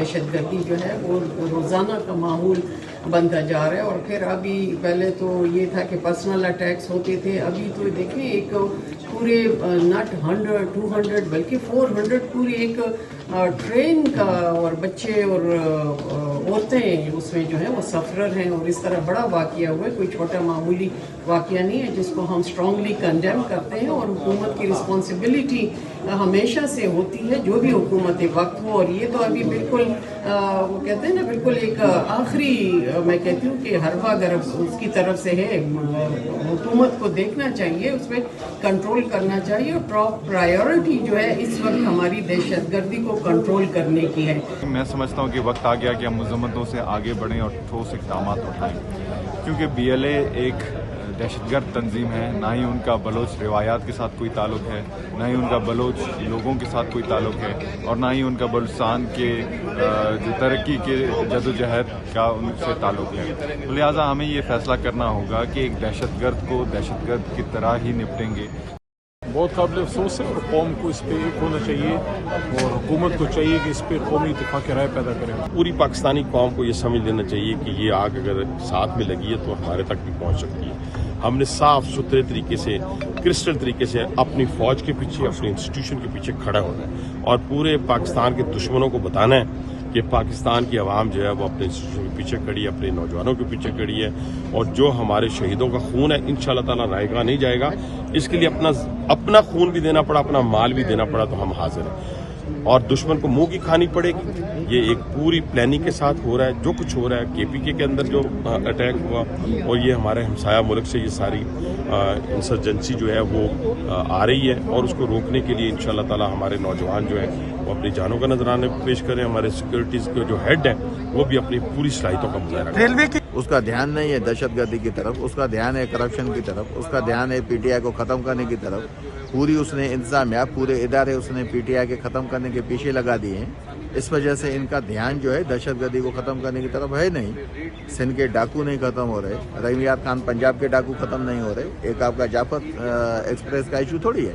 دہشت گردی جو ہے وہ روزانہ کا معمول بنتا جا رہا ہے. اور پھر ابھی پہلے تو یہ تھا کہ پرسنل اٹیکس ہوتے تھے, ابھی تو دیکھیں ایک پورے ناٹ 100 200 بلکہ 400 پوری ایک ٹرین کا, اور بچے اور عورتیں اس میں جو ہیں وہ سفرر ہیں, اور اس طرح بڑا واقعہ ہوا ہے, کوئی چھوٹا معمولی واقعہ نہیں ہے, جس کو ہم اسٹرانگلی کنڈیم کرتے ہیں. اور حکومت کی رسپانسبلٹی ہمیشہ سے ہوتی ہے, جو بھی حکومت وقت ہو. اور یہ تو ابھی بالکل وہ کہتے ہیں نا, بالکل ایک آخری میں کہتی ہوں کہ حربہ اگر اس کی طرف سے ہے, حکومت کو دیکھنا چاہیے, اس پہ کنٹرول کرنا چاہیے, اور ٹاپ پرائیورٹی جو ہے اس وقت ہماری دہشت گردی کو کنٹرول کرنے کی ہے. میں سمجھتا ہوں کہ وقت آ گیا کہ ہم مذمتوں سے آگے بڑھیں اور ٹھوس اقدامات اٹھائیں, کیونکہ BLA ایک دہشت گرد تنظیم ہے. نہ ہی ان کا بلوچ روایات کے ساتھ کوئی تعلق ہے, نہ ہی ان کا بلوچ لوگوں کے ساتھ کوئی تعلق ہے, اور نہ ہی ان کا بلوچستان کے جو ترقی کے جدوجہد کا ان سے تعلق ہے. لہٰذا ہمیں یہ فیصلہ کرنا ہوگا کہ ایک دہشت گرد کو دہشت گرد کی طرح ہی نپٹیں گے. بہت قابل افسوس ہے, اور قوم کو اس پہ ایک ہونا چاہیے, اور حکومت کو چاہیے کہ اس پہ قومی اتفاق رائے پیدا کرے. پوری پاکستانی قوم کو یہ سمجھ لینا چاہیے کہ یہ آگ اگر ساتھ میں لگی ہے تو ہمارے تک بھی پہنچ سکتی ہے. ہم نے صاف ستھرے طریقے سے, کرسٹل طریقے سے اپنی فوج کے پیچھے, اپنی انسٹیٹیوشن کے پیچھے کھڑا ہونا ہے, اور پورے پاکستان کے دشمنوں کو بتانا ہے کہ پاکستان کی عوام جو ہے وہ اپنے انسٹیٹیوشن کے پیچھے کھڑی ہے, اپنے نوجوانوں کے پیچھے کھڑی ہے, اور جو ہمارے شہیدوں کا خون ہے انشاءاللہ تعالیٰ رائے گاہ نہیں جائے گا. اس کے لیے اپنا خون بھی دینا پڑا, اپنا مال بھی دینا پڑا, تو ہم حاضر ہیں. اور دشمن کو منہ کی کھانی پڑے گی. یہ ایک پوری پلاننگ کے ساتھ ہو رہا ہے. جو کچھ ہو رہا ہے KPK کے اندر جو اٹیک ہوا, اور یہ ہمارے ہمسایہ ملک سے یہ ساری انسرجنسی جو ہے وہ آ رہی ہے, اور اس کو روکنے کے لیے انشاءاللہ تعالی ہمارے نوجوان جو ہیں وہ اپنی جانوں کا نذرانہ پیش کریں. ہمارے سیکورٹیز کے جو ہیڈ ہیں وہ بھی اپنی پوری صلاحیتوں کا مظاہرہ کریں. اس کا دھیان نہیں ہے دہشت گردی کی طرف, اس کا دھیان ہے کرپشن کی طرف, اس کا دھیان ہے PTI کو ختم کرنے کی طرف. پوری اس نے انتظامیہ, پورے ادارے اس نے PTI کے ختم کرنے کے پیچھے لگا دیے ہیں. اس وجہ سے ان کا دھیان جو ہے دہشت گردی کو ختم کرنے کی طرف ہے نہیں. سندھ کے ڈاکو نہیں ختم ہو رہے, رحیمیات خان پنجاب کے ڈاکو ختم نہیں ہو رہے, ایک آپ کا جعفر ایکسپریس کا ایشو تھوڑی ہے.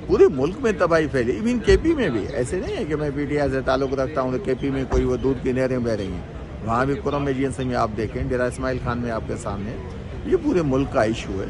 پورے ملک میں تباہی پھیلی, ایون KP میں بھی. ایسے نہیں ہے کہ میں PTI سے تعلق رکھتا ہوں تو KP میں کوئی وہ دودھ کی نہریں بہ رہی ہیں. وہاں بھی کرم ایجنسی میں آپ دیکھیں, ڈیرہ اسماعیل خان میں آپ کے سامنے, یہ پورے ملک کا ایشو ہے.